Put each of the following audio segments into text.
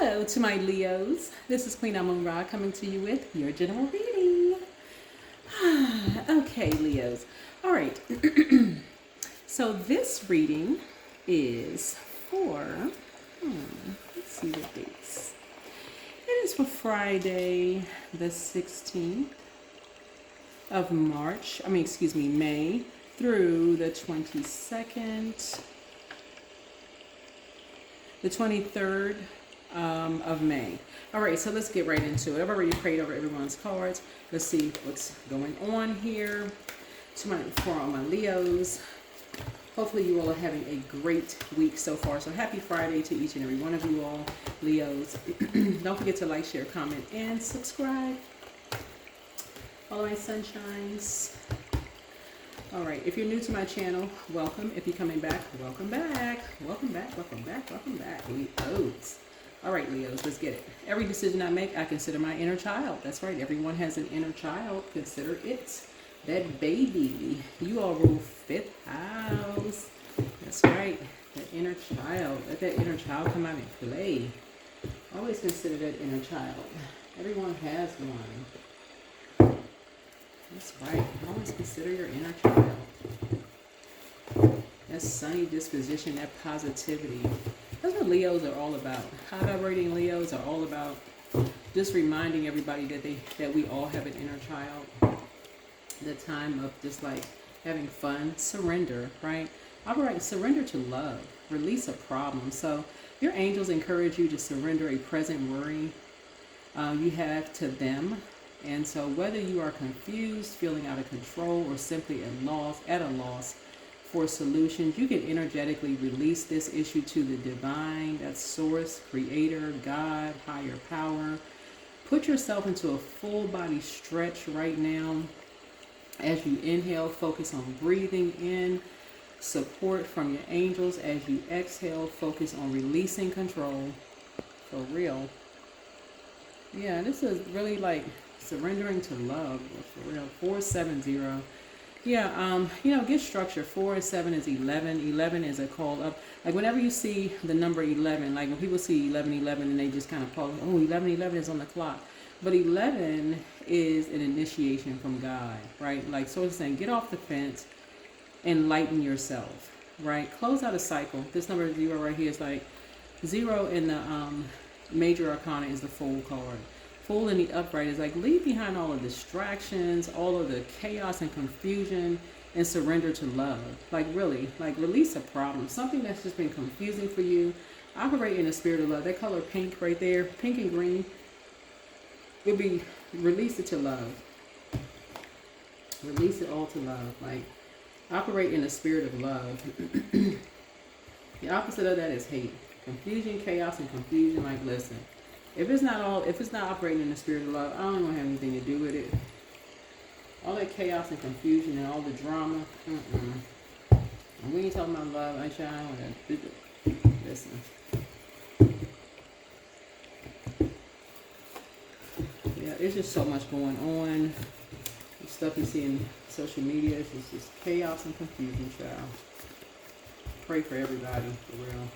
Hello to my Leos. This is Queen Amun Ra coming to you with your general reading. Okay, Leos. All right. So this reading is for, let's see the dates. It is for Friday, the 16th of May through the 22nd, the 23rd of May. All right, so let's get right into it. I've already prayed over everyone's cards. Let's see what's going on here for all my Leos. Hopefully you all are having a great week so far. So happy Friday to each and every one of you all, Leos. Don't forget to like, share, comment, and subscribe. All my sunshines. All right, if you're new to my channel, welcome. If you're coming back, welcome back. Welcome back, welcome back, welcome back, Leos. All right, Leos, let's get it. Every decision I make, I consider my inner child. That's right, everyone has an inner child. Consider it. That baby. You all rule 5th house. That's right, that inner child. Let that inner child come out and play. Always consider that inner child. Everyone has one. That's right. Always consider your inner child. That sunny disposition, that positivity. That's what Leos are all about. High vibrating Leos are all about just reminding everybody that we all have an inner child. The time of just like having fun, surrender, right? All right, surrender to love, release a problem. So your angels encourage you to surrender a present worry you have to them. And so whether you are confused, feeling out of control, or simply at a loss for solutions, you can energetically release this issue to the divine, that's source, creator, God, higher power. Put yourself into a full body stretch right now. As you inhale, focus on breathing in support from your angels. As you exhale, focus on releasing control. For real. Yeah, this is really like surrendering to love, for real. 470. Yeah, get structure. 4 and 7 is 11. 11 is a call up. Like whenever you see the number 11, like when people see 1111 and they just kind of call it, oh, 1111 is on the clock. But 11 is an initiation from God, right? Like, so it's saying, get off the fence, enlighten yourself, right? Close out a cycle. This number 0 right here is like 0 in the major arcana is the Fool card. Fool in the upright is like leave behind all the distractions, all of the chaos and confusion, and surrender to love. Like really, like release a problem, something that's just been confusing for you. Operate in the spirit of love. That color pink right there, pink and green, would be release it to love. Release it all to love. Like operate in the spirit of love. The opposite of that is hate, confusion, chaos, and confusion. Like listen. If it's not operating in the spirit of love, I don't want to have anything to do with it. All that chaos and confusion and all the drama, And we ain't talking about love, I don't want to listen. Yeah, it's just so much going on. The stuff you see in social media is just chaos and confusion, child. Pray for everybody, for real.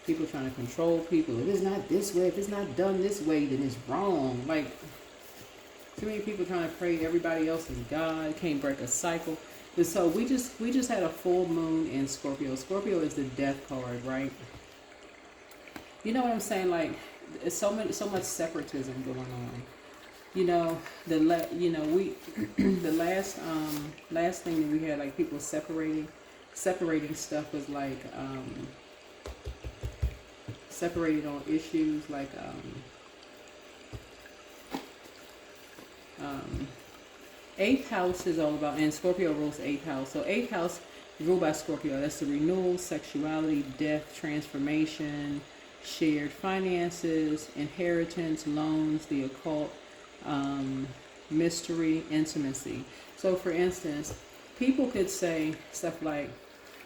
People trying to control people. If it's not this way, if it's not done this way, then it's wrong. Like, too many people trying to pray everybody else is God, can't break a cycle. And so we just had a full moon in Scorpio. Scorpio is the death card, right? You know what I'm saying? Like, it's so much separatism going on. The last thing that we had, like people separating stuff was like separated on issues like 8th house is all about, and Scorpio rules 8th house. So 8th house ruled by Scorpio. That's the renewal, sexuality, death, transformation, shared finances, inheritance, loans, the occult, mystery, intimacy. So for instance, people could say stuff like,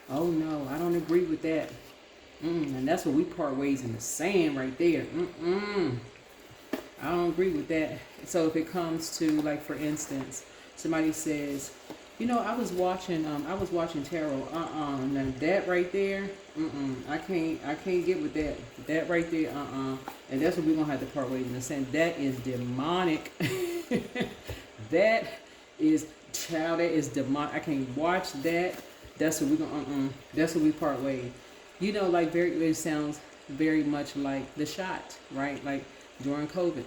oh no, I don't agree with that. And that's what we part ways in the sand right there. I don't agree with that. So if it comes to, like, for instance, somebody says, You know, I was watching tarot. Now that right there, I can't get with that. That right there, and that's what we're gonna have to part ways in a sense. That is demonic. That is, child, that is demonic. I can't watch that. That's what we're gonna, that's what we part ways. You know, like it sounds very much like the shot, right? Like during COVID.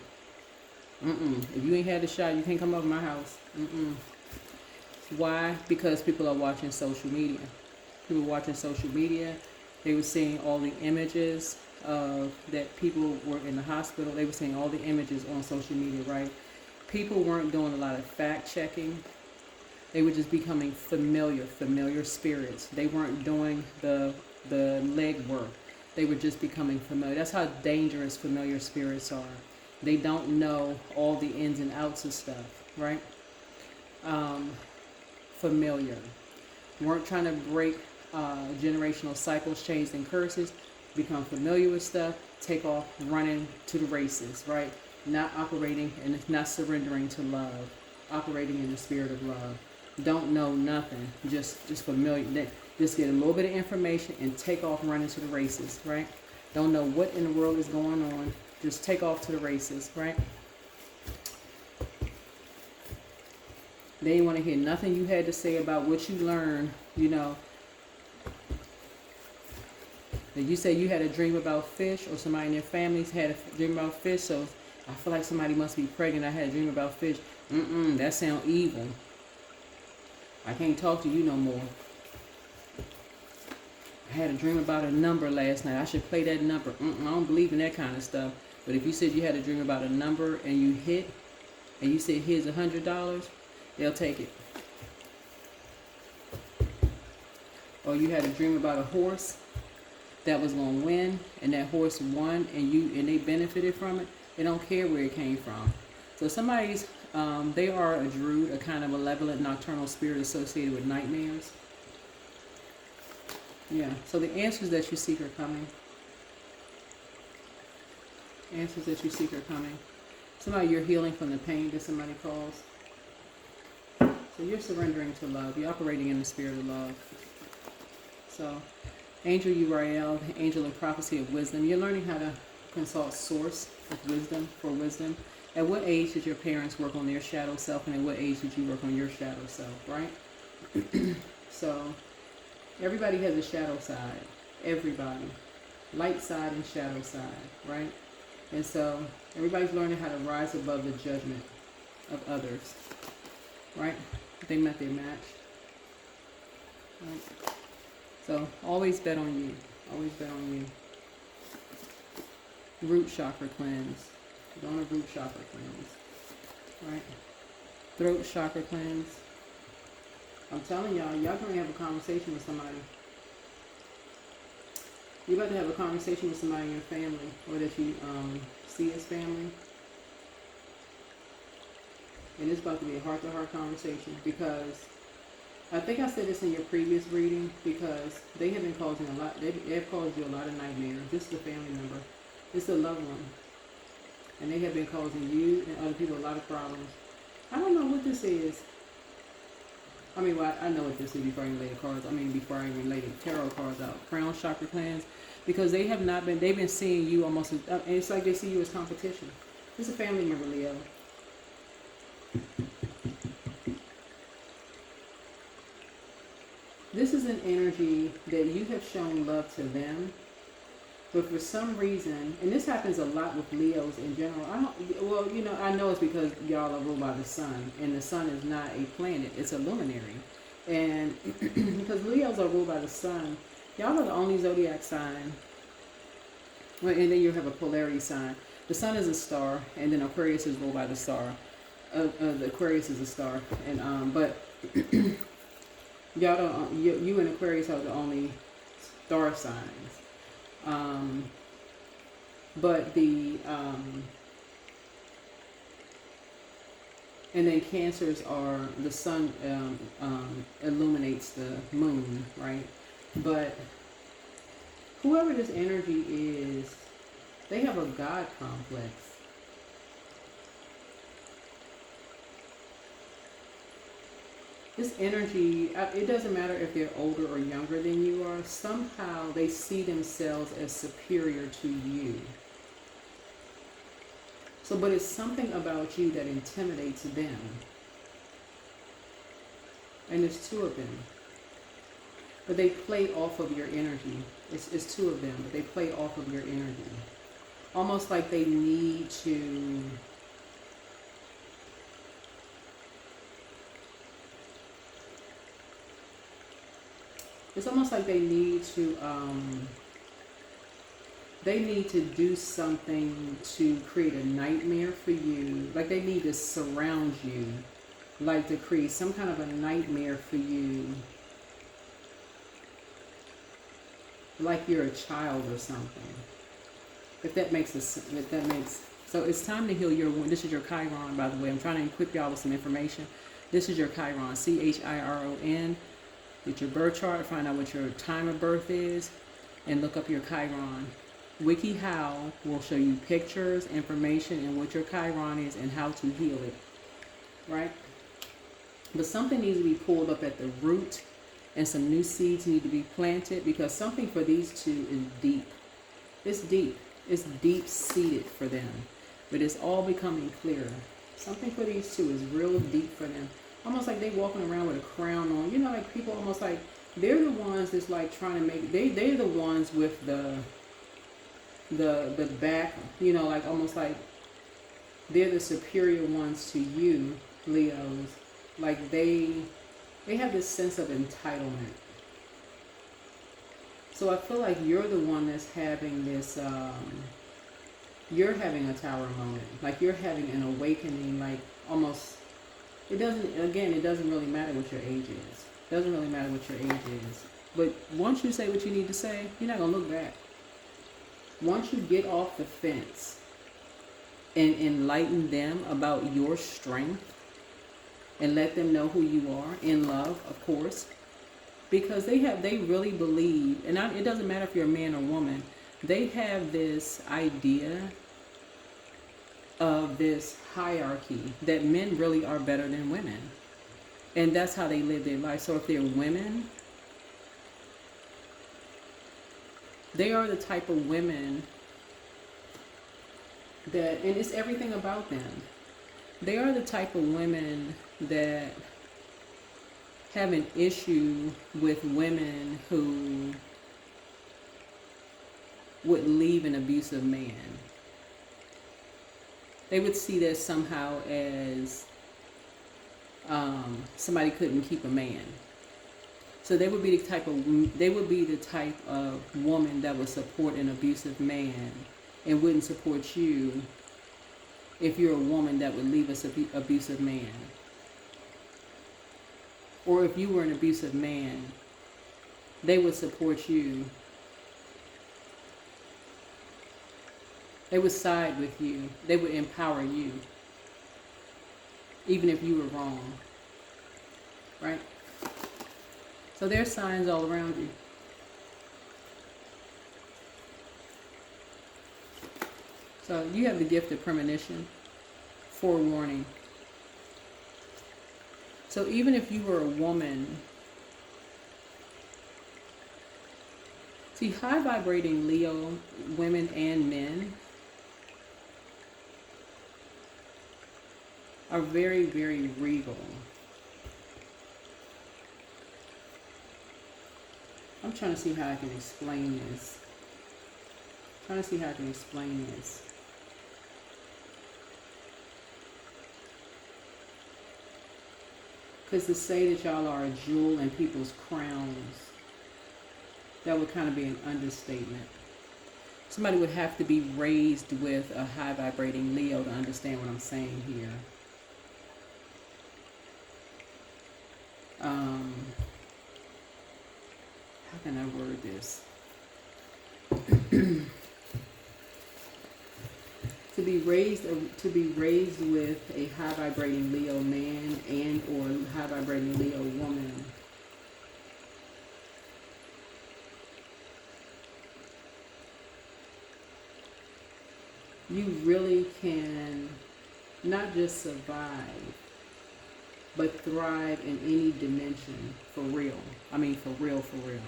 If you ain't had the shot, you can't come over my house. Why? Because people are watching social media. People watching social media. They were seeing all the images of that people were in the hospital. They were seeing all the images on social media, right? People weren't doing a lot of fact checking. They were just becoming familiar spirits. They weren't doing the legwork. They were just becoming familiar. That's how dangerous familiar spirits are. They don't know all the ins and outs of stuff, right? Familiar. Weren't trying to break generational cycles, chains, and curses. Become familiar with stuff. Take off running to the races, right? Not operating and not surrendering to love. Operating in the spirit of love. Don't know nothing. Just familiar. Just get a little bit of information and take off running to the races, right? Don't know what in the world is going on. Just take off to the races, right? They didn't want to hear nothing you had to say about what you learned, you know. That you say you had a dream about fish, or somebody in your family had a dream about fish, so I feel like somebody must be pregnant. I had a dream about fish. That sounds evil. I can't talk to you no more. I had a dream about a number last night. I should play that number. I don't believe in that kind of stuff. But if you said you had a dream about a number and you hit, and you said here's $100, they'll take it. Or you had a dream about a horse that was going to win, and that horse won, and they benefited from it. They don't care where it came from. So somebody's, they are a druid, a kind of malevolent nocturnal spirit associated with nightmares. Yeah, so the answers that you seek are coming. Answers that you seek are coming. Somebody, you're healing from the pain that somebody caused. So you're surrendering to love. You're operating in the spirit of love. So, Angel Uriel, Angel of Prophecy of Wisdom. You're learning how to consult Source of wisdom for wisdom. At what age did your parents work on their shadow self, and at what age did you work on your shadow self, right? So, everybody has a shadow side. Everybody. Light side and shadow side, right? And so, everybody's learning how to rise above the judgment of others, right? They met their match. Right? So, always bet on you. Always bet on you. Root chakra cleanse. Doing a root chakra cleanse. Right? Throat chakra cleanse. I'm telling y'all going to have a conversation with somebody. You're about to have a conversation with somebody in your family, or that you see as family. And it's about to be a heart-to-heart conversation, because I think I said this in your previous reading, because they have been causing a lot, they've caused you a lot of nightmares. This is a family member. This is a loved one. And they have been causing you and other people a lot of problems. I don't know what this is. I mean, well, I know what this is before I even lay the cards. I mean, before I even lay the tarot cards out. Crown chakra cleanse. Because they have not been, they've been seeing you almost, and it's like they see you as competition. This is a family member, Leo. This is an energy that you have shown love to them, but for some reason, and this happens a lot with Leos in general. I know it's because y'all are ruled by the sun, and the sun is not a planet, it's a luminary. And because Leos are ruled by the sun, y'all are the only zodiac sign. Well, and then you have a polarity sign. The sun is a star, and then Aquarius is ruled by the star. The Aquarius is a star, and but y'all don't. You and Aquarius are the only star signs. But the and then Cancers are the sun illuminates the moon, right? But whoever this energy is, they have a God complex. This energy, it doesn't matter if they're older or younger than you are, somehow they see themselves as superior to you. So, but it's something about you that intimidates them. And there's two of them. But they play off of your energy. It's two of them, but they play off of your energy. Almost like they need to... It's almost like they need to do something to create a nightmare for you. Like they need to surround you. Like to create some kind of a nightmare for you. Like you're a child or something. If that makes so it's time to heal your wound. This is your Chiron, by the way. I'm trying to equip y'all with some information. This is your Chiron, Chiron. Get your birth chart, find out what your time of birth is, and look up your Chiron. WikiHow will show you pictures, information, and what your Chiron is and how to heal it. Right? But something needs to be pulled up at the root, and some new seeds need to be planted, because something for these two is deep. It's deep. It's deep-seated for them. But it's all becoming clearer. Something for these two is real deep for them. Almost like they walking around with a crown on. You know, like people almost like, they're the ones that's like trying to make, they're the ones with the back, you know, like almost like they're the superior ones to you, Leos. Like they have this sense of entitlement. So I feel like you're the one that's having this, you're having a tower moment. Like you're having an awakening, like almost, it doesn't really matter what your age is. It doesn't really matter what your age is. But once you say what you need to say, you're not going to look back. Once you get off the fence and enlighten them about your strength and let them know who you are, in love, of course, because they really believe, and it doesn't matter if you're a man or woman, they have this idea of this hierarchy that men really are better than women. And that's how they live their life. So if they're women, they are the type of women that, and it's everything about them. They are the type of women that have an issue with women who would leave an abusive man. They would see that somehow as somebody couldn't keep a man. So they would be the type of woman that would support an abusive man and wouldn't support you if you're a woman that would leave an abusive man. Or if you were an abusive man, they would support you. They would side with you. They would empower you. Even if you were wrong. Right? So there's signs all around you. So you have the gift of premonition, forewarning. So even if you were a woman, see, high vibrating Leo women and men are very, very regal. I'm trying to see how I can explain this. Because to say that y'all are a jewel in people's crowns, that would kind of be an understatement. Somebody would have to be raised with a high vibrating Leo to understand what I'm saying here. How can I word this? To be raised with a high vibrating Leo man and or high vibrating Leo woman, you really can not just survive, but thrive in any dimension for real. I mean, for real, for real.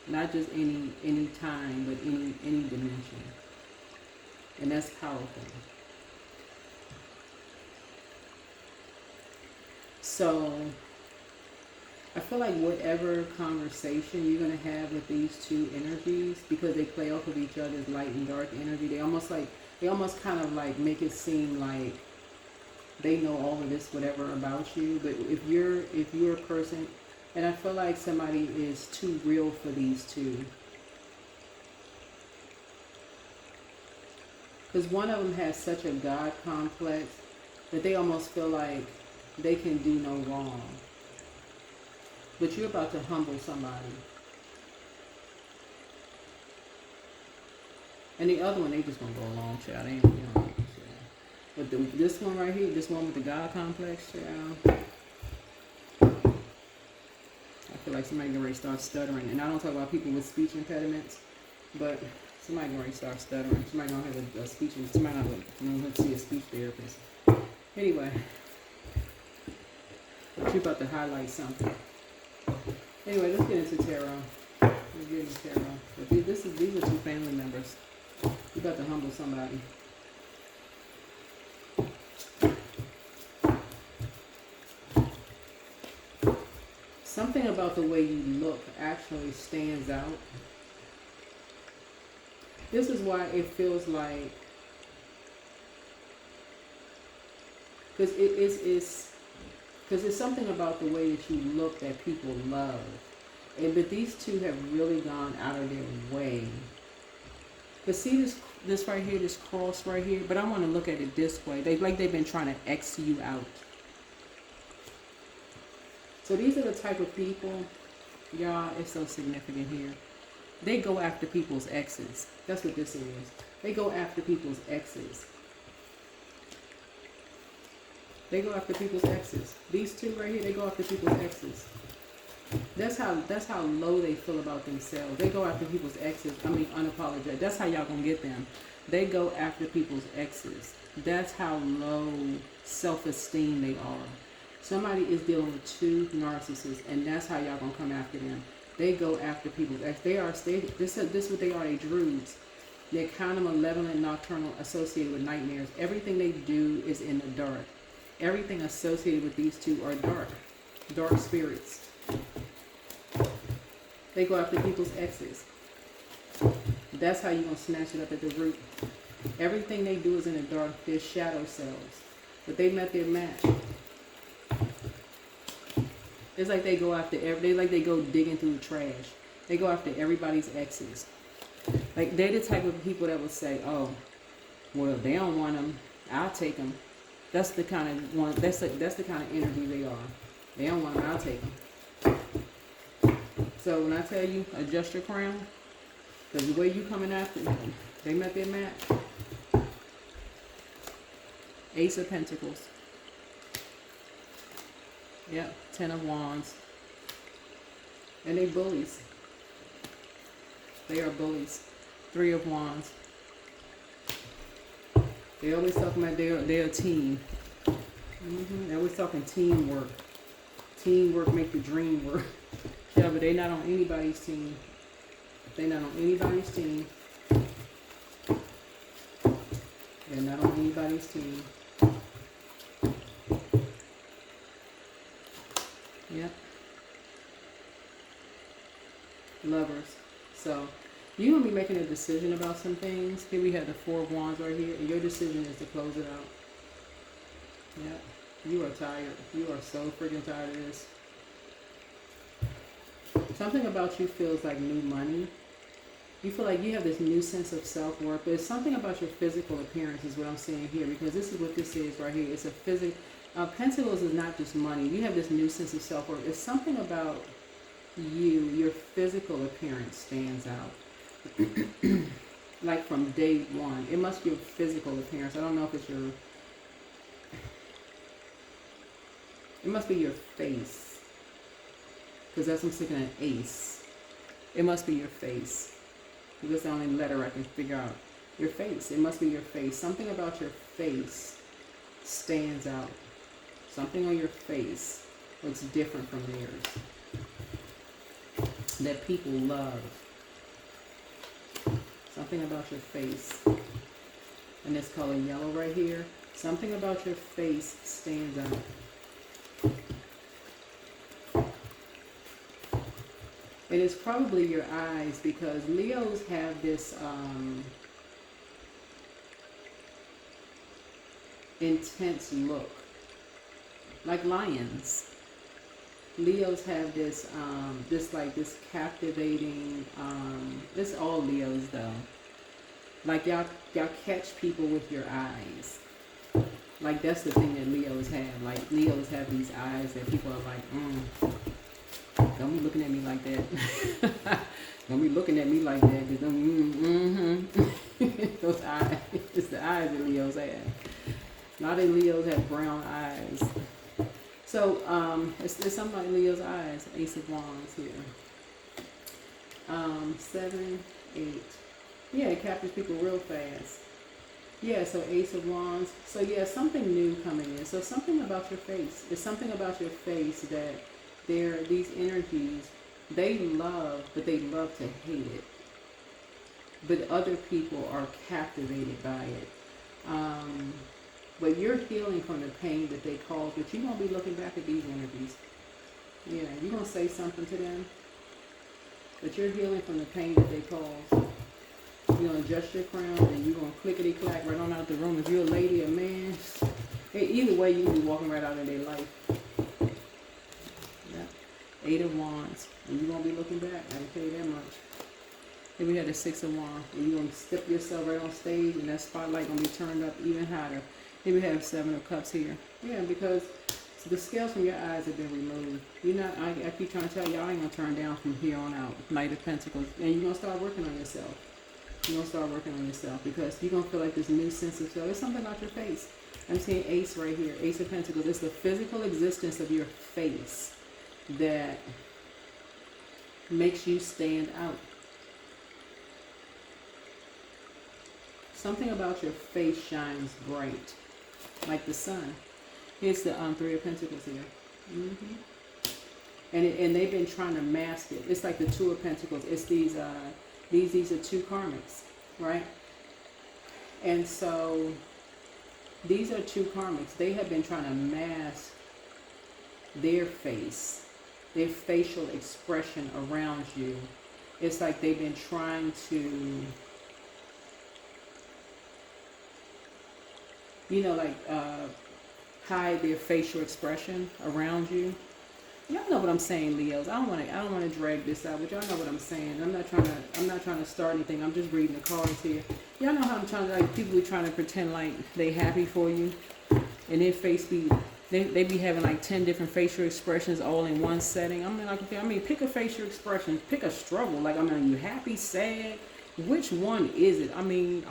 Not just any time, but any dimension. And that's powerful. So I feel like whatever conversation you're going to have with these two energies, because they play off of each other's light and dark energy, they almost kind of like make it seem like they know all of this whatever about you. But if you're a person, and I feel like somebody is too real for these two, because one of them has such a God complex that they almost feel like they can do no wrong. But you're about to humble somebody. And the other one, they just gonna go along, child. They ain't, But this one right here, this one with the God complex, child, I feel like somebody gonna start stuttering. And I don't talk about people with speech impediments, but somebody gonna start stuttering. Somebody gonna have a speech, somebody gonna see a speech therapist. Anyway, but you're about to highlight something. Anyway, let's get into tarot. Let's get into tarot. But these are two family members. You're about to humble somebody. Something about the way you look actually stands out. This is why it feels like, because it's something about the way that you look that people love. But these two have really gone out of their way. But see this right here, this cross right here, but I want to look at it this way. They've been trying to X you out. So these are the type of people, y'all, it's so significant here. They go after people's exes. That's what this is. They go after people's exes. They go after people's exes. These two right here, they go after people's exes. That's how low they feel about themselves. They go after people's exes. I mean, unapologetic. That's how y'all gonna get them. They go after people's exes. That's how low self-esteem they are. Somebody is dealing with two narcissists, and that's how y'all gonna come after them. They go after people's ex. This is what they are. They druids. They're kind of malevolent, nocturnal, associated with nightmares. Everything they do is in the dark. Everything associated with these two are dark spirits. They go after people's exes. That's how you're going to snatch it up at the root. Everything they do is in the dark. They're shadow selves. But they met their match. It's like they go after they go digging through the trash. They go after everybody's exes. Like, they're the type of people that would say, oh, well, they don't want them, I'll take them. That's the kind of one. That's the kind of energy they are. They don't want them, I'll take them. So when I tell you adjust your crown, because the way you coming after them, they met their match. Ace of Pentacles. Yep, 10 of Wands. And they bullies. They are bullies. 3 of Wands. They always talking about they're a team. They're always talking teamwork. Teamwork make the dream work. Yeah, but they're not on anybody's team. They're not on anybody's team. They're not on anybody's team. Yep. Lovers. So you're going to be making a decision about some things. Here we have the 4 of Wands right here. And your decision is to close it out. Yep. You are tired. You are so freaking tired of this. Something about you feels like new money. You feel like you have this new sense of self-worth. But it's something about your physical appearance is what I'm saying here. Because this is what this is right here. It's a physical... Pentacles is not just money. You have this new sense of self-worth. It's something about you, your physical appearance stands out. Like from day one. It must be your physical appearance. I don't know if it's your... It must be your face. Because that's, I'm sticking an ace. It must be your face. That's the only letter I can figure out. Your face. It must be your face. Something about your face stands out. Something on your face looks different from theirs that people love. Something about your face. And this color yellow right here. Something about your face stands out. It is probably your eyes, because Leos have this intense look. Like lions. Leos have this this captivating, it's all Leos though. Like y'all catch people with your eyes. Like that's the thing that Leos have. Like Leos have these eyes that people are like, don't be looking at me like that. Don't be looking at me like that. Cause those eyes, it's the eyes that Leos have. A lot of Leos have brown eyes. So it's something like Leo's eyes. Ace of Wands here. 7, 8. Yeah, it captures people real fast. Yeah, so Ace of Wands. So yeah, something new coming in. So something about your face. It's something about your face that these energies, they love, but they love to hate it. But other people are captivated by it. But you're healing from the pain that they cause, but you're going to be looking back at these energies. Yeah, you're going to say something to them, but you're healing from the pain that they cause. You're going to adjust your crown, and you're going to clickety-clack right on out the room. If you're a lady or man, either way, you're going to be walking right out of their life. Yeah. 8 of Wands, and you're going to be looking back. I can tell you that much. Then we had the 6 of Wands, and you're going to step yourself right on stage, and that spotlight going to be turned up even higher. Here we have 7 of Cups here. Yeah, because the scales from your eyes have been removed. You're not, I keep trying to tell y'all ain't going to turn down from here on out. Knight of Pentacles. And you're going to start working on yourself. You're going to start working on yourself because you're going to feel like this new sense of self. There's something about your face. I'm seeing Ace right here. Ace of Pentacles. It's the physical existence of your face that makes you stand out. Something about your face shines bright. Like the sun. Here's the 3 of Pentacles here. And they've been trying to mask it. It's like the 2 of Pentacles. It's these are 2 karmics, right? And so these are 2 karmics. They have been trying to mask their face, their facial expression around you. It's like they've been trying to, hide their facial expression around you. Y'all know what I'm saying, Leos. I don't want to drag this out, but y'all know what I'm saying. I'm not trying to start anything. I'm just reading the cards here. Y'all know how I'm trying to, like, people be trying to pretend like they happy for you, and their face be, they be having like 10 different facial expressions all in one setting. I'm like, okay, pick a facial expression, pick a struggle. Like, are you happy, sad? Which one is it? Are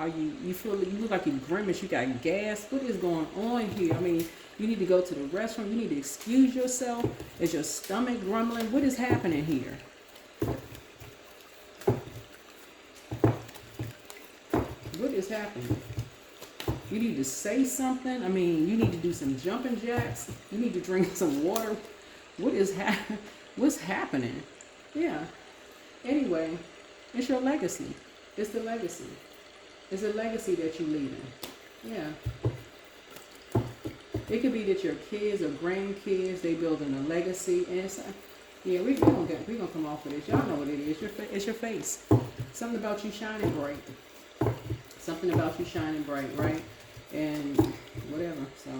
you feel, you look like you grimace, you got gas? What is going on here? You need to go to the restroom, you need to excuse yourself. Is your stomach grumbling? What is happening here? What is happening? You need to say something. You need to do some jumping jacks. You need to drink some water. What's happening? Yeah. Anyway, it's your legacy. It's the legacy. It's a legacy that you're leaving. Yeah. It could be that your kids or grandkids, they building a legacy. And it's, yeah, we're gonna come off of this. Y'all know what it is. It's your face. Something about you shining bright. Something about you shining bright, right? And whatever. So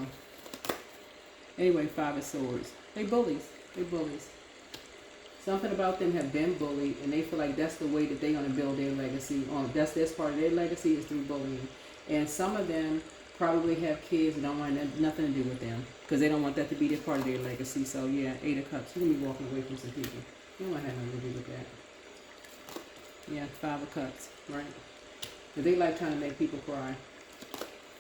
anyway, 5 of Swords. They bullies. Something about them have been bullied, and they feel like that's the way that they're going to build their legacy. That's part of their legacy is through bullying. And some of them probably have kids that don't want nothing to do with them because they don't want that to be their part of their legacy. So yeah, 8 of Cups. You're going to be walking away from some people. You don't want to have nothing to do with that. Yeah, 5 of Cups, right? But they like trying to make people cry.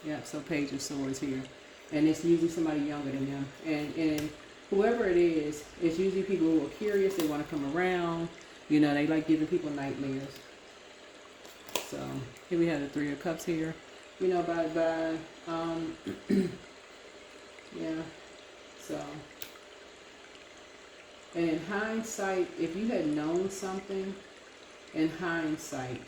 Yeah, so Page of Swords here. And it's usually somebody younger than them. And whoever it is, it's usually people who are curious, they want to come around. They like giving people nightmares. So here we have the 3 of Cups here. Yeah. So, and in hindsight, if you had known something, in hindsight,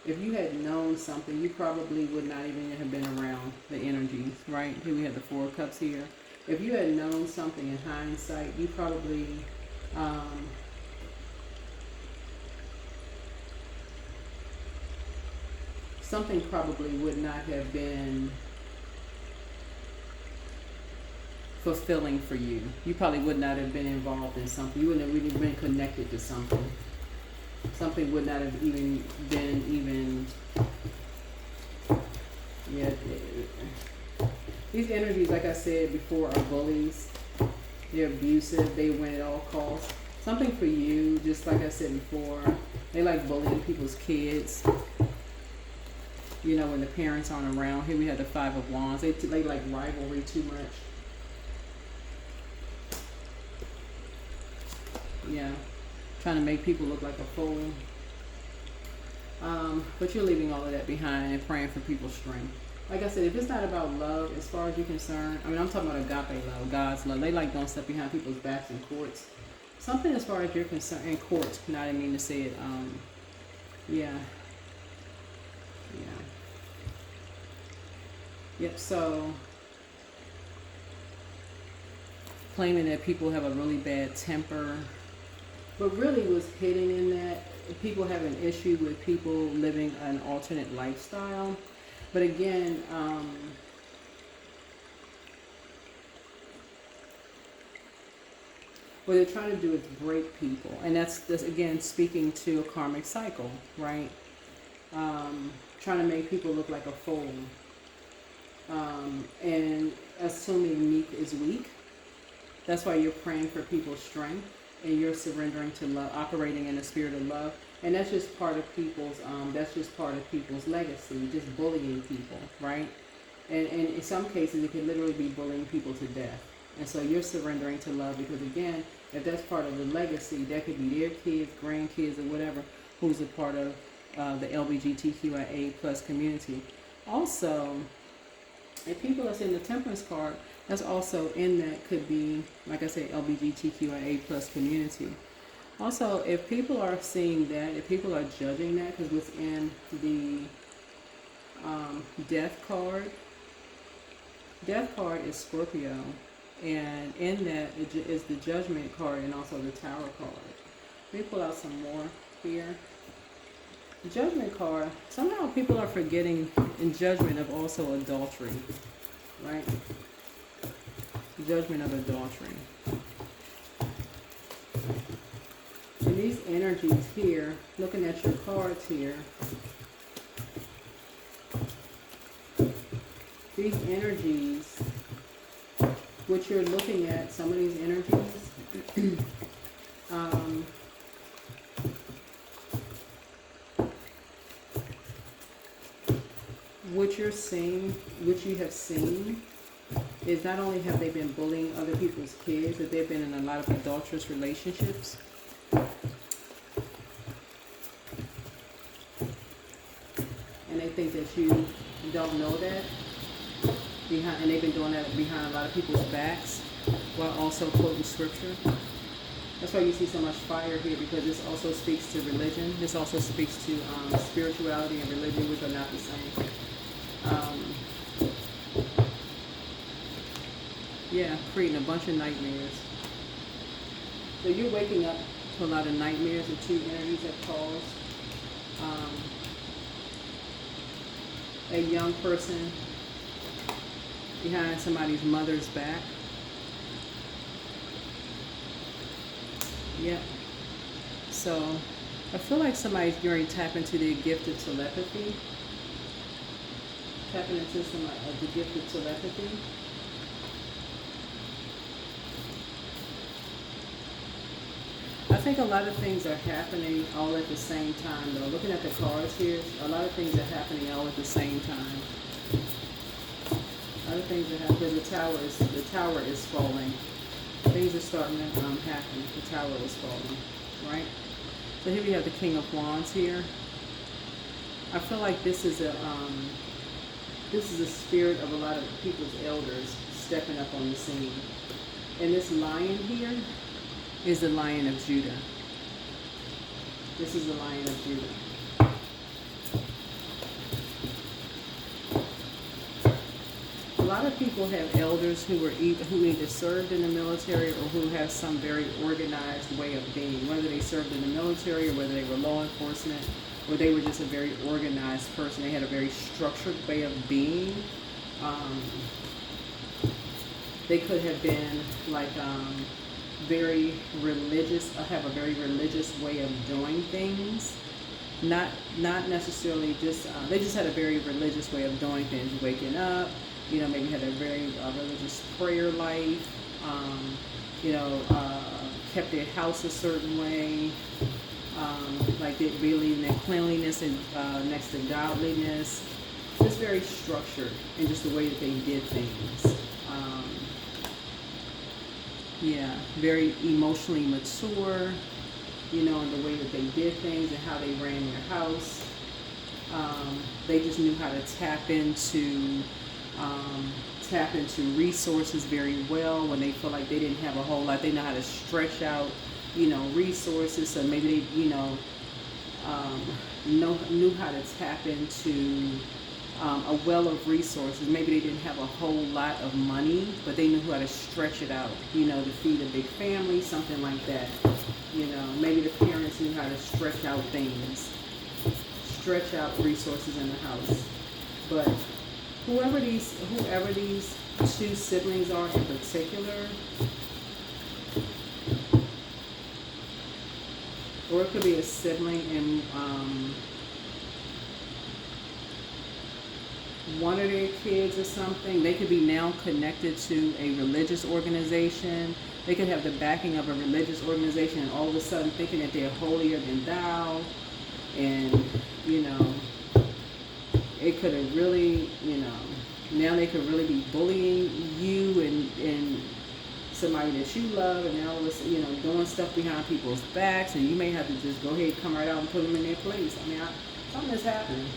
if you had known something, you probably would not even have been around the energies, right? Here we have the Four of Cups here. If you had known something in hindsight, you probably, something probably would not have been fulfilling for you. You probably would not have been involved in something. You wouldn't have really been connected to something. Something would not have even been yeah. These energies, like I said before, are bullies. They're abusive. They win at all costs. Something for you, just like I said before, they like bullying people's kids. You know, when the parents aren't around. Here we have the Five of Wands. They like rivalry too much. Yeah, trying to make people look like a fool. But you're leaving all of that behind and praying for people's strength. Like I said, if it's not about love, as far as you're concerned, I mean, I'm talking about agape love, God's love. They like doing stuff behind people's backs in courts. Something as far as you're concerned, in courts, I didn't mean to say it. Yeah. Yep, so claiming that people have a really bad temper. But really what's hidden in that, people have an issue with people living an alternate lifestyle. But again, what they're trying to do is break people. And that's again speaking to a karmic cycle, right? Trying to make people look like a fool. And assuming meek is weak. That's why you're praying for people's strength. And you're surrendering to love, operating in the spirit of love, and that's just part of people's legacy, just bullying people, right? And in some cases, it can literally be bullying people to death. And so you're surrendering to love because, again, if that's part of the legacy, that could be their kids, grandkids, or whatever, who's a part of the LGBTQIA plus community. Also, if people are seeing the Temperance card, that's also in that could be, like I say, LGBTQIA plus community. Also, if people are seeing that, if people are judging that, because within the Death card is Scorpio, and in that is the Judgment card and also the Tower card. Let me pull out some more here. The Judgment card, somehow people are forgetting in Judgment of also adultery, right? Judgment of adultery. And these energies here, looking at your cards here, these energies, what you're looking at, some of these energies, what you're seeing, what you have seen, is not only have they been bullying other people's kids, that they've been in a lot of adulterous relationships. And they think that you don't know that. And they've been doing that behind a lot of people's backs while also quoting scripture. That's why you see so much fire here, because this also speaks to religion. This also speaks to spirituality and religion, which are not the same. Yeah, creating a bunch of nightmares. So you're waking up to a lot of nightmares, the two energies that cause a young person behind somebody's mother's back. Yep. So I feel like somebody's going to tap into their gift of telepathy. Tapping into the gift of telepathy. I think a lot of things are happening all at the same time, though. Looking at the cards here, a lot of things are happening all at the same time. A lot of things are happening. The tower is falling. Things are starting to happen. The tower is falling, right? So here we have the King of Wands here. I feel like this is a spirit of a lot of people's elders stepping up on the scene. And this lion here is the Lion of Judah. This is the Lion of Judah. A lot of people have elders who either served in the military or who have some very organized way of being, whether they served in the military or whether they were law enforcement or they were just a very organized person. They had a very structured way of being. They could have been like very religious, have a very religious way of doing things. Not necessarily just, they just had a very religious way of doing things, waking up, you know, maybe had a very religious prayer life, you know, kept their house a certain way, like they believed in their cleanliness and next to godliness. Just very structured in just the way that they did things. Yeah, very emotionally mature, you know, in the way that they did things and how they ran their house. They just knew how to tap into resources very well when they feel like they didn't have a whole lot. They know how to stretch out, you know, resources. So maybe they, you know, knew how to tap into a well of resources. Maybe they didn't have a whole lot of money, but they knew how to stretch it out, you know, to feed a big family, something like that. You know, maybe the parents knew how to stretch out things, stretch out resources in the house. But whoever these two siblings are in particular, or it could be a sibling in one of their kids or something. They could be now connected to a religious organization. They could have the backing of a religious organization and all of a sudden thinking that they're holier than thou. And, you know, it could have really, you know, now they could really be bullying you and somebody that you love, and now all of a sudden, you know, doing stuff behind people's backs, and you may have to just go ahead and come right out and put them in their place. I mean, something is happening.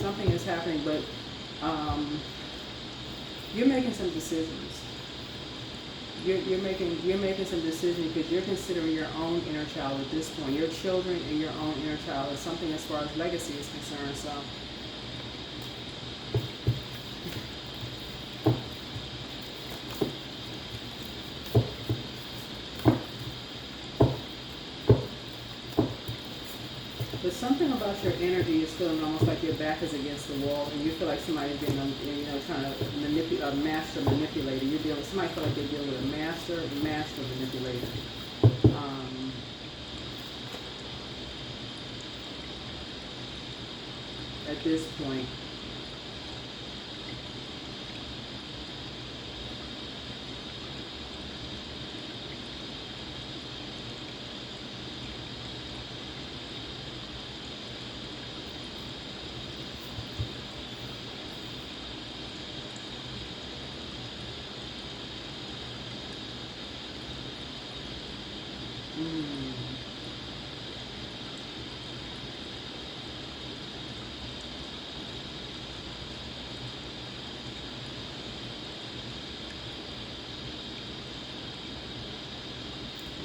Something is happening, but you're making some decisions. You're making some decisions because you're considering your own inner child at this point. Your children and your own inner child is something as far as legacy is concerned. So but something about your energy is feeling almost like your back is against the wall, and you feel like somebody's being, you know, trying to manipulate, a master manipulator. You're dealing. Somebody feel like they're dealing with a master manipulator. At this point.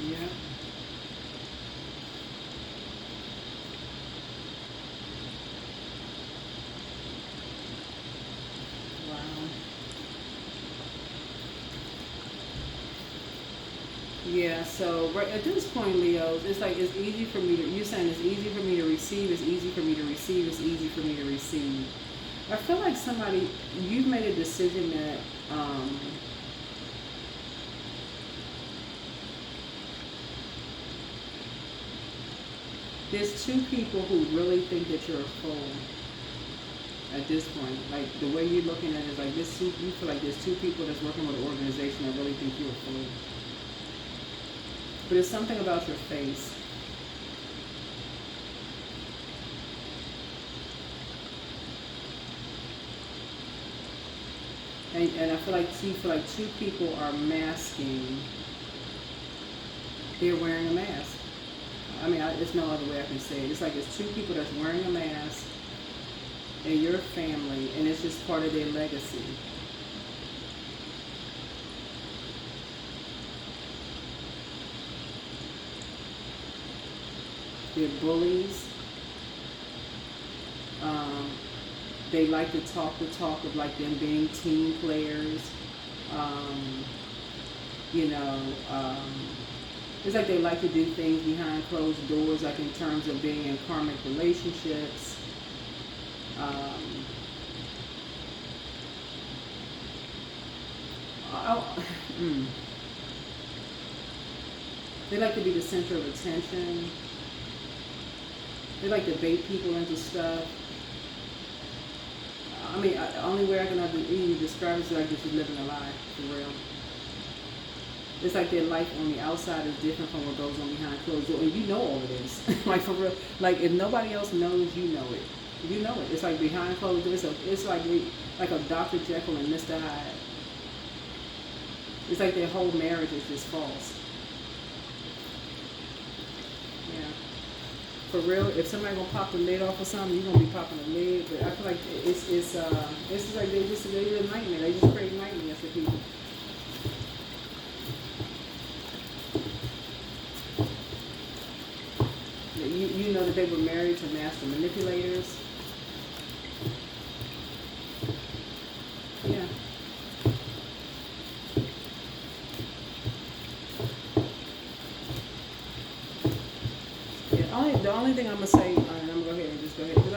Yeah. Wow. Yeah, so right at this point, Leos, it's like it's easy for me to, you're saying it's easy for me to receive, it's easy for me to receive, it's easy for me to receive. I feel like somebody, you've made a decision that, there's two people who really think that you're a fool at this point. Like, the way you're looking at it is like this, you feel like there's two people that's working with an organization that really think you're a fool. But it's something about your face. And I feel like two people are masking. They're wearing a mask. I mean, there's no other way I can say it. It's like it's two people that's wearing a mask in your family, and it's just part of their legacy. They're bullies. They like to talk the talk of like them being team players. Um, you know, it's like they like to do things behind closed doors, like in terms of being in karmic relationships. Um, oh, they like to be the center of attention. They like to bait people into stuff. I mean, the only way I can even describe it is like they're just living a lie, for real. It's like their life on the outside is different from what goes on behind closed doors. And you know all of this. Like, for real. Like, if nobody else knows, you know it. You know it. It's like behind closed doors. It's like a Dr. Jekyll and Mr. Hyde. It's like their whole marriage is just false. Yeah. For real, if somebody gonna pop the lid off or something, you're gonna be popping the lid. But I feel like it's just like they're a nightmare. They just create nightmares for people. You know that they were married to master manipulators. Yeah. The only thing I'm gonna say, and I'm gonna go ahead and just go ahead, because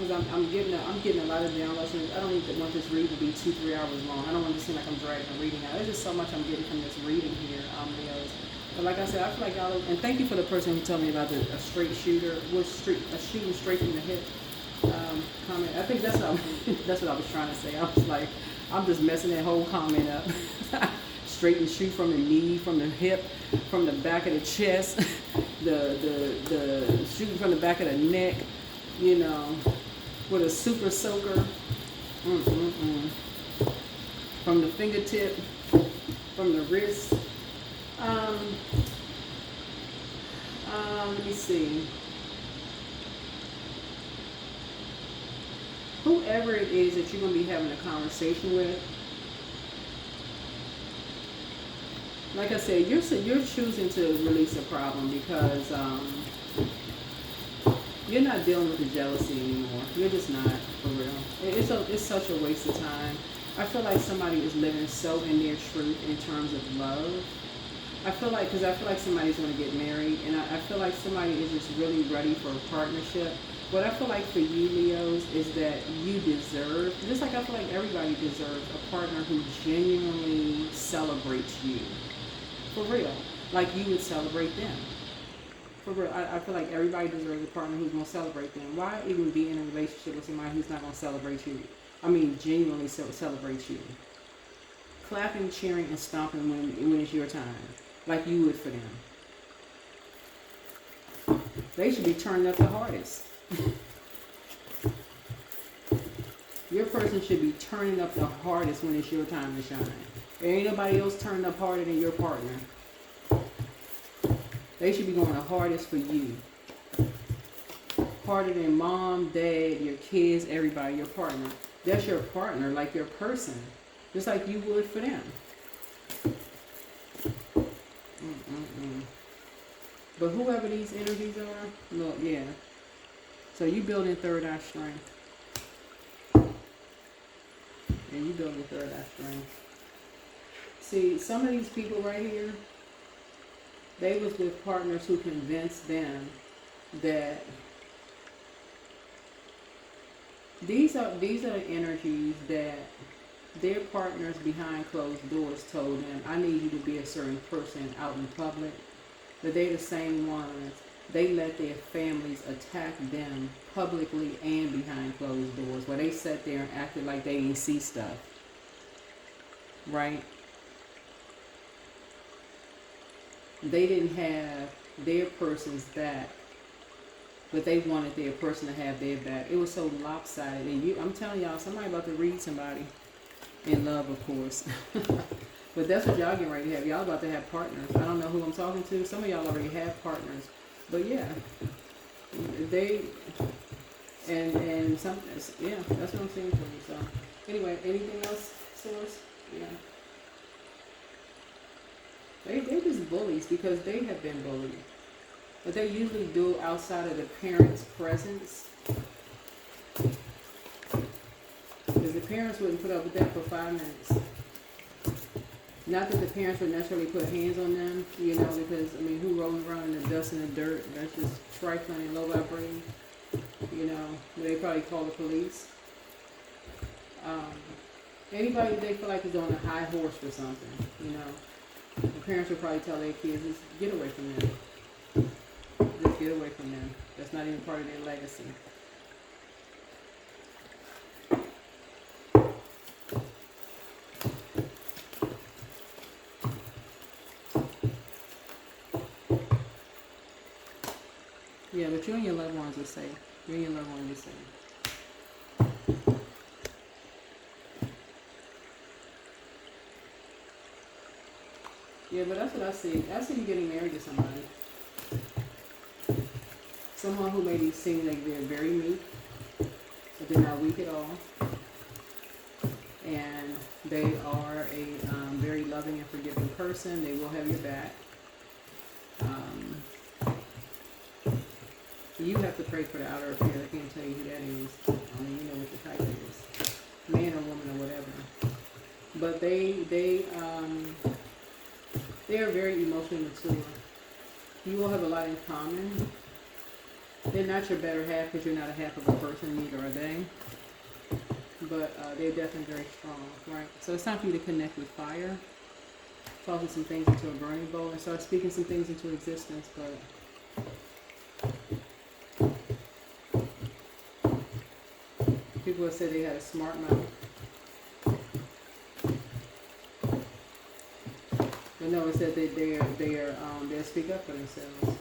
because I'm getting a lot of downloads. I don't even want this read to be 2-3 hours long. I don't want it to seem like I'm dragging a reading out. There's just so much I'm getting from this reading here, Leos. But like I said, I feel like y'all, and thank you for the person who told me about a straight shooter, a shooting straight from the hip. Comment. I think that's what that's what I was trying to say. I was like, I'm just messing that whole comment up. Straight and shoot from the knee, from the hip, from the back of the chest, the shooting from the back of the neck, you know, with a super soaker. From the fingertip, from the wrist. Let me see. Whoever it is that you're going to be having a conversation with, like I said, you're choosing to release a problem because you're not dealing with the jealousy anymore. You're just not, for real. It's such a waste of time. I feel like somebody is living so in their truth in terms of love. because I feel like somebody's going to get married, and I feel like somebody is just really ready for a partnership. What I feel like for you, Leos, is that you deserve, just like I feel like everybody deserves, a partner who genuinely celebrates you. For real. Like you would celebrate them. For real. I feel like everybody deserves a partner who's going to celebrate them. Why even be in a relationship with somebody who's not going to celebrate you? I mean, genuinely celebrate you. Clapping, cheering, and stomping when it's your time. Like you would for them. They should be turning up the hardest. Your person should be turning up the hardest when it's your time to shine. There ain't nobody else turning up harder than your partner. They should be going the hardest for you. Harder than mom, dad, your kids, everybody, your partner. That's your partner, like your person. Just like you would for them. But whoever these energies are, look, yeah. So you building third eye strength. And you building third eye strength. See, some of these people right here, they was with partners who convinced them that these are the energies that their partners behind closed doors told them, I need you to be a certain person out in public. But they're the same ones. They let their families attack them publicly and behind closed doors, where they sat there and acted like they didn't see stuff. Right? They didn't have their person's back, but they wanted their person to have their back. It was so lopsided. And I'm telling y'all, somebody about to read somebody. In love, of course. But that's what y'all getting ready to have. Y'all about to have partners. I don't know who I'm talking to. Some of y'all already have partners. But yeah. And some, yeah, that's what I'm saying for you. So anyway, anything else, Source? Yeah. They just bullies because they have been bullied. but they usually do outside of the parents' presence. Because the parents wouldn't put up with that for 5 minutes. Not that the parents would necessarily put hands on them, you know, because, I mean, who rolls around in the dust and the dirt? That's just trifling and low vibrating. You know, they probably call the police. Anybody they feel like is on a high horse for something, you know, the parents would probably tell their kids, just get away from them. Just get away from them. That's not even part of their legacy. Yeah, but you and your loved ones are safe. You and your loved ones are safe. Yeah, but that's what I see. I see you getting married to somebody. Someone who maybe seems like they're very meek, but they're not weak at all. And they are a very loving and forgiving person. They will have your back. You have to pray for the outer affair. I can't tell you who that is. I mean, you know what the type is. Man or woman or whatever. But they are very emotionally mature. You will have a lot in common. They're not your better half because you're not a half of a person, neither are they. But they're definitely very strong, right? So it's time for you to connect with fire. Tossing some things into a burning bowl and start speaking some things into existence. But people have said they had a smart mouth. But no, it said that they'll speak up for themselves.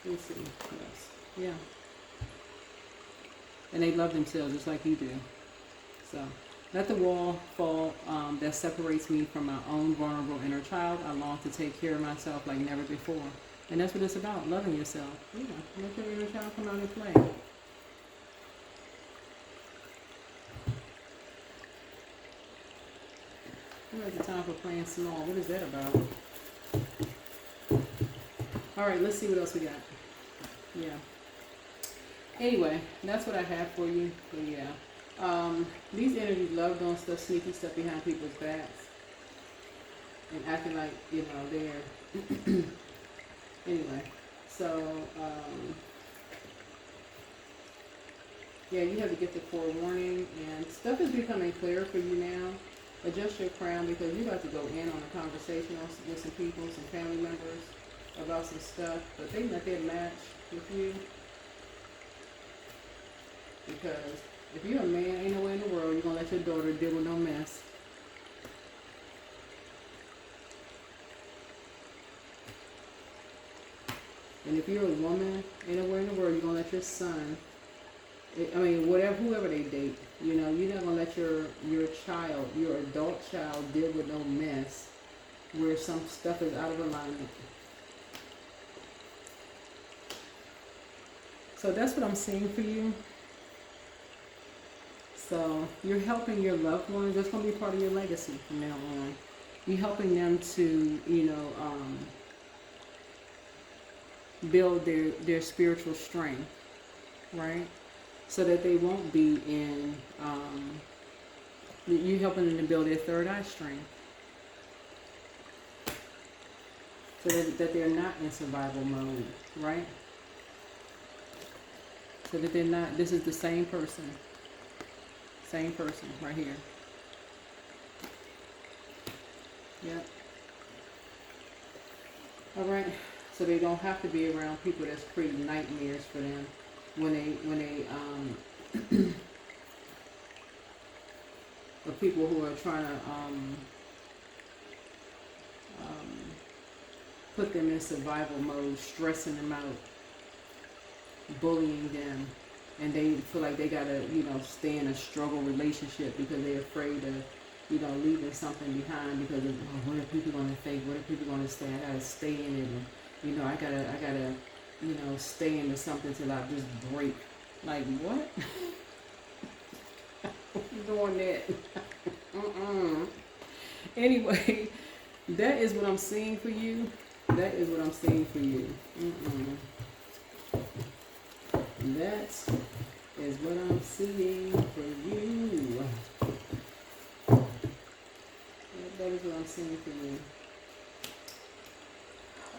Let's see. Yes. Yeah. And they love themselves just like you do. So let the wall fall that separates me from my own vulnerable inner child. I long to take care of myself like never before. And that's what it's about, loving yourself. Yeah, let your inner child come out and play. Where's the time for playing small? What is that about? All right, let's see what else we got. Yeah. Anyway, that's what I have for you. But yeah. These energies love doing stuff, sneaky stuff behind people's backs. And acting like, you know, they're... Anyway, so... yeah, you have to get the forewarning. And stuff is becoming clearer for you now. Adjust your crown because you're about to go in on a conversation with some people, some family members about some stuff. But they let that match with you. Because if you're a man, ain't no way in the world you're going to let your daughter deal with no mess. And if you're a woman, ain't no way in the world you're going to let your son, I mean, whoever they date, you know, you're not going to let your child, your adult child deal with no mess where some stuff is out of alignment. So that's what I'm seeing for you. So you're helping your loved ones. That's going to be part of your legacy from now on. You're helping them to, you know, build their spiritual strength, right? So that they won't be in, you're helping them to build their third eye strength. So that they're not in survival mode, right? So that they're not, this is the same person. Same person right here. Yep. All right. So they don't have to be around people that's creating nightmares for them when they or people who are trying to put them in survival mode, stressing them out, bullying them. And they feel like they gotta, you know, stay in a struggle relationship because they're afraid of, you know, leaving something behind because of, oh, what are people gonna think? What are people gonna say? I gotta stay in it, and, you know, I gotta, you know, stay into something till I just break. Like what? You doing that? Anyway, that is what I'm seeing for you. That is what I'm seeing for you. That is what I'm seeing for you. That is what I'm seeing for you.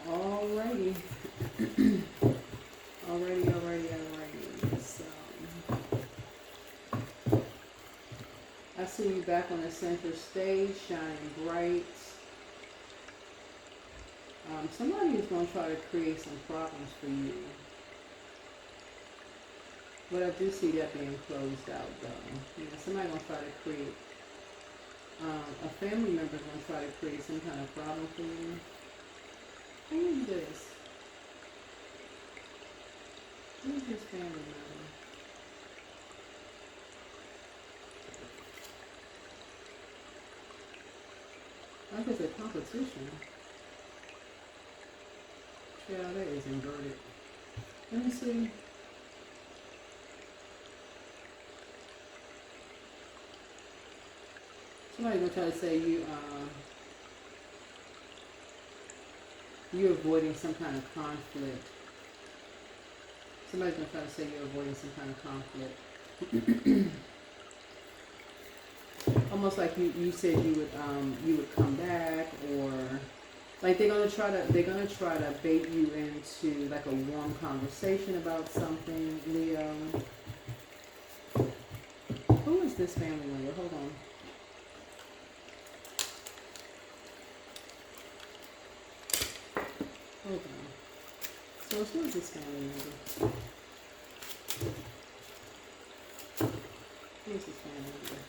Alrighty. Alrighty. So, I see you back on the center stage, shining bright. Somebody is going to try to create some problems for you. But I do see that being closed out, though. You know, somebody's going to try to create, a family member is going to try to create some kind of problem for you. Who is this? Who is this family member? I guess a competition. Yeah, that is inverted. Let me see. Somebody's gonna try to say you're avoiding some kind of conflict. Somebody's gonna try to say you're avoiding some kind of conflict. Almost like you said you would come back, or like they're gonna try to bait you into like a warm conversation about something, Leo. Who is this family member? Hold on. Hold on. So who is this family member? Who is this family member?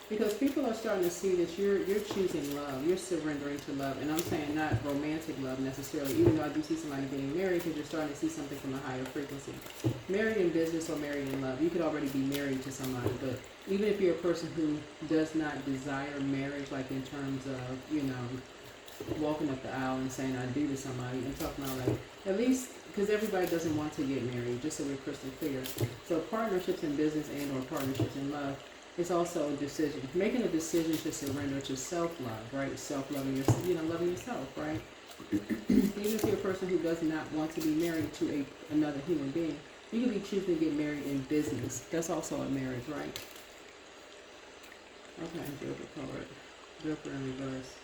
Because people are starting to see that you're choosing love, you're surrendering to love, and I'm saying not romantic love necessarily, even though I do see somebody getting married, because you're starting to see something from a higher frequency. Married in business or married in love, you could already be married to somebody, but even if you're a person who does not desire marriage, like in terms of, you know, walking up the aisle and saying I do to somebody, I'm talking about like, at least, because everybody doesn't want to get married, just so we're crystal clear. So partnerships in business and or partnerships in love, it's also a decision. Making a decision to surrender to self-love, right? Self-loving, loving yourself, right? Even if you're a person who does not want to be married to another human being, you could be choosing to get married in business. That's also a marriage, right? Okay, Joker card. Joker in reverse.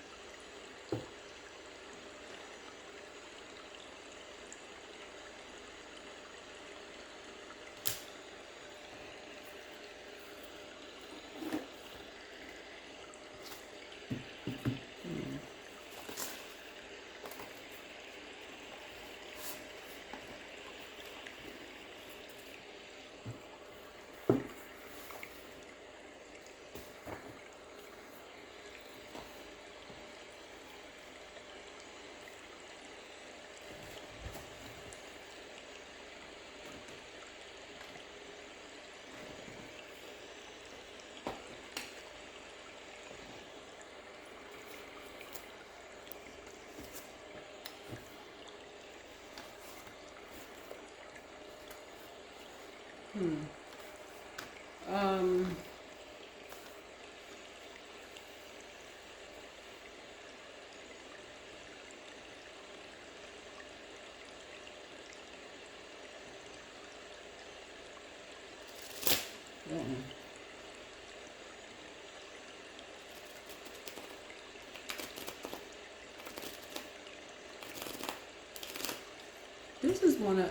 This is one of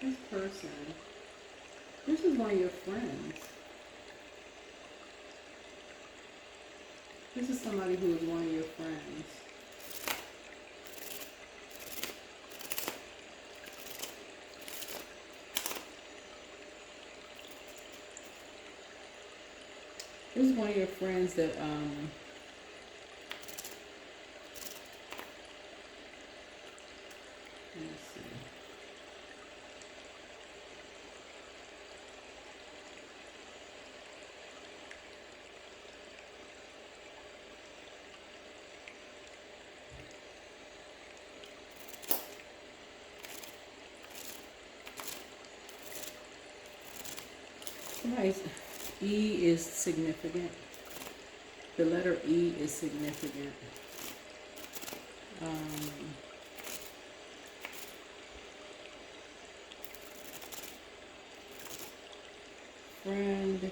this person. This is one of your friends. This is somebody who is one of your friends. This is one of your friends that let's see. Nice. E is significant. The letter E is significant. Friend,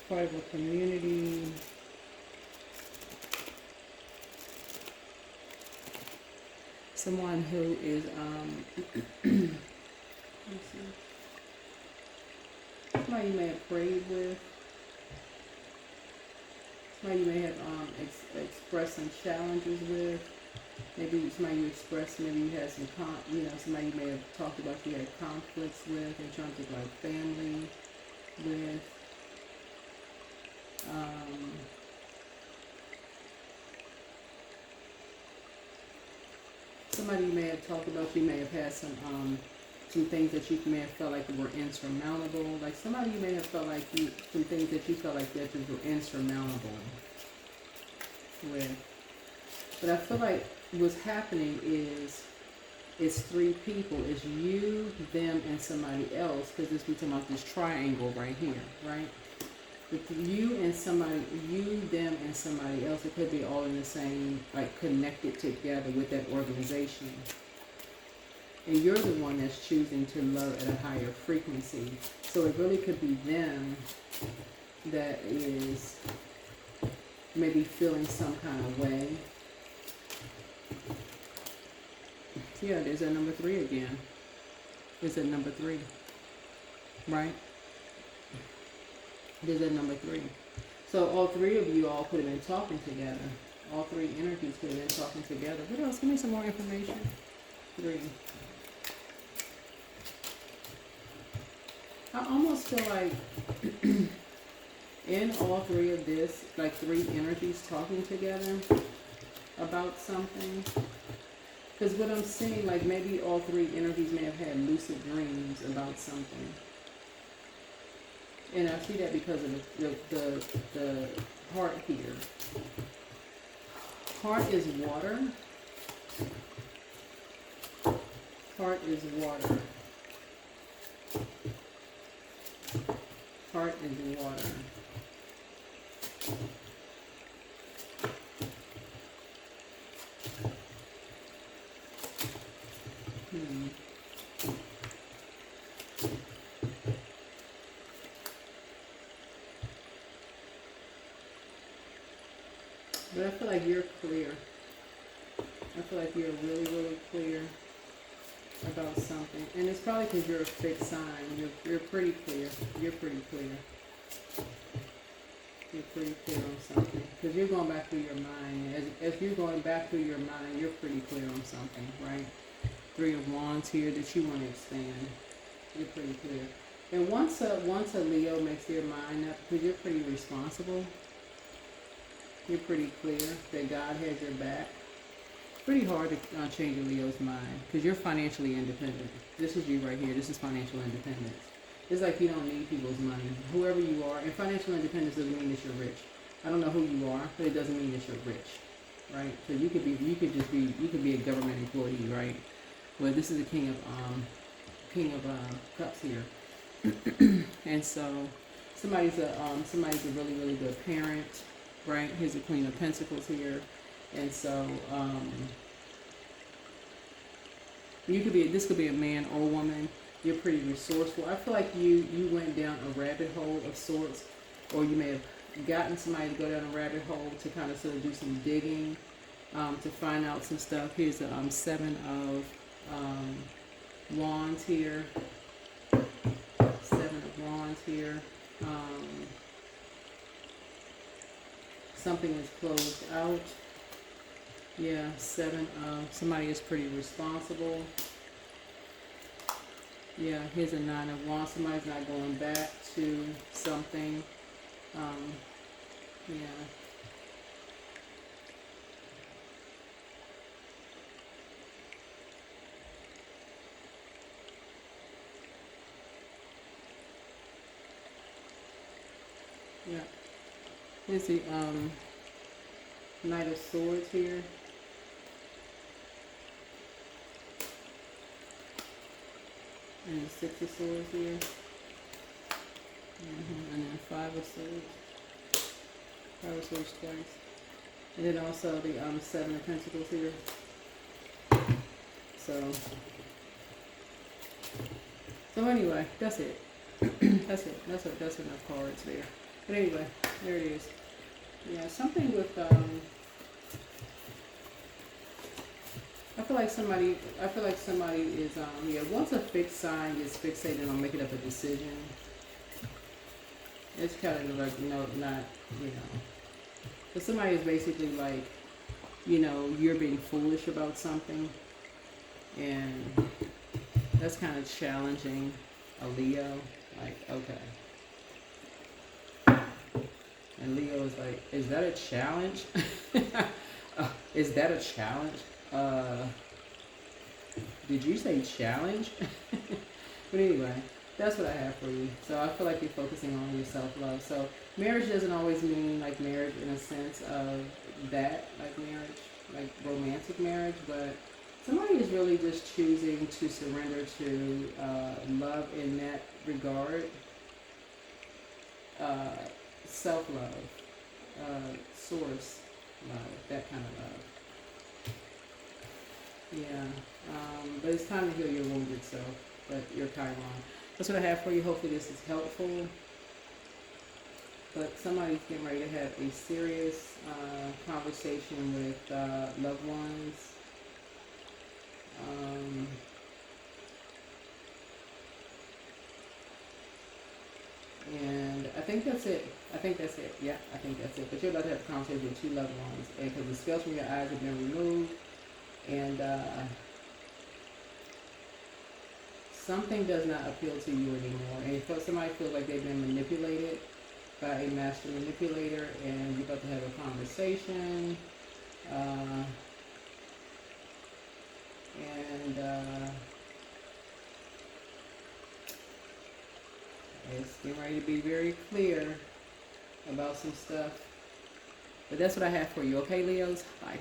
part of a community. Someone who is, let's see, somebody you may have prayed with. Somebody you may have expressed some challenges with. Maybe somebody you expressed, maybe you had some, somebody you may have talked about you had conflicts with in terms of like family, with. Somebody you may have talked about, you may have had some things that you may have felt like were insurmountable. Like somebody you may have felt like some things that you felt like that were insurmountable with. But I feel like what's happening is it's three people. It's you, them, and somebody else. Because we're talking about this triangle right here, right? With you and somebody, you, them, and somebody else. It could be all in the same, like connected together with that organization. And you're the one that's choosing to love at a higher frequency. So it really could be them that is maybe feeling some kind of way. Yeah, there's that number 3 again. There's that number 3, right? There's that number 3. So all three of you all could have been talking together. All three energies could have been talking together. What else? Give me some more information. 3. I almost feel like in all three of this, like 3 energies talking together about something. Because what I'm seeing, like maybe all 3 energies may have had lucid dreams about something. And I see that because of the heart here. Heart is water. Heart is water. Heart is water. But I feel like you're clear. I feel like you're really, really clear about something. And it's probably because you're a fixed sign. You're pretty clear. You're pretty clear. You're pretty clear on something. Because you're going back through your mind. As you're going back through your mind, you're pretty clear on something, right? 3 of Wands here that you want to expand. You're pretty clear. And once a Leo makes their mind up, because you're pretty responsible, you're pretty clear that God has your back. It's pretty hard to change a Leo's mind because you're financially independent. This is you right here. This is financial independence. It's like you don't need people's money. Whoever you are, and financial independence doesn't mean that you're rich. I don't know who you are, but it doesn't mean that you're rich, right? So you could be a government employee, right? Well, this is the King of Cups here, and so somebody's a really, really good parent. Right, here's the Queen of Pentacles here, and so this could be a man or a woman. You're pretty resourceful. I feel like you went down a rabbit hole of sorts, or you may have gotten somebody to go down a rabbit hole to kind of sort of do some digging to find out some stuff. Here's the 7 of Wands here. 7 of Wands here. Something is closed out. Yeah, 7 of, somebody is pretty responsible. Yeah, here's a 9 of Wands. Somebody's not going back to something. Yeah. Yeah. Here's the Knight of Swords here. And the 6 of Swords here. And then 5 of Swords. Power Source twice. And then also the Seven of Pentacles here. So anyway, that's it. That's it. That's enough cards there. But anyway, there it is. Yeah, something with I feel like somebody is yeah, once a fixed sign gets fixated on making up a decision, it's kind of like, you know, not, you know. But somebody is basically like, you know, you're being foolish about something, and that's kind of challenging a Leo. Like, okay. And Leo is like, is that a challenge? Is that a challenge? Did you say challenge? But anyway, that's what I have for you. So I feel like you're focusing on your self-love. So marriage doesn't always mean like marriage in a sense of that, like marriage, like romantic marriage, but somebody is really just choosing to surrender to love in that regard. Self-love, source love, that kind of love. Yeah, but it's time to heal your wounded self, but your Chiron. That's what I have for you. Hopefully this is helpful. But somebody's getting ready to have a serious conversation with loved ones. And I think that's it. Yeah, I think that's it. But you're about to have a conversation with two loved ones. And because the scales from your eyes have been removed. And something does not appeal to you anymore. And if somebody feels like they've been manipulated by a master manipulator, and you're about to have a conversation. It's getting ready to be very clear about some stuff. But that's what I have for you. Okay, Leos? Bye.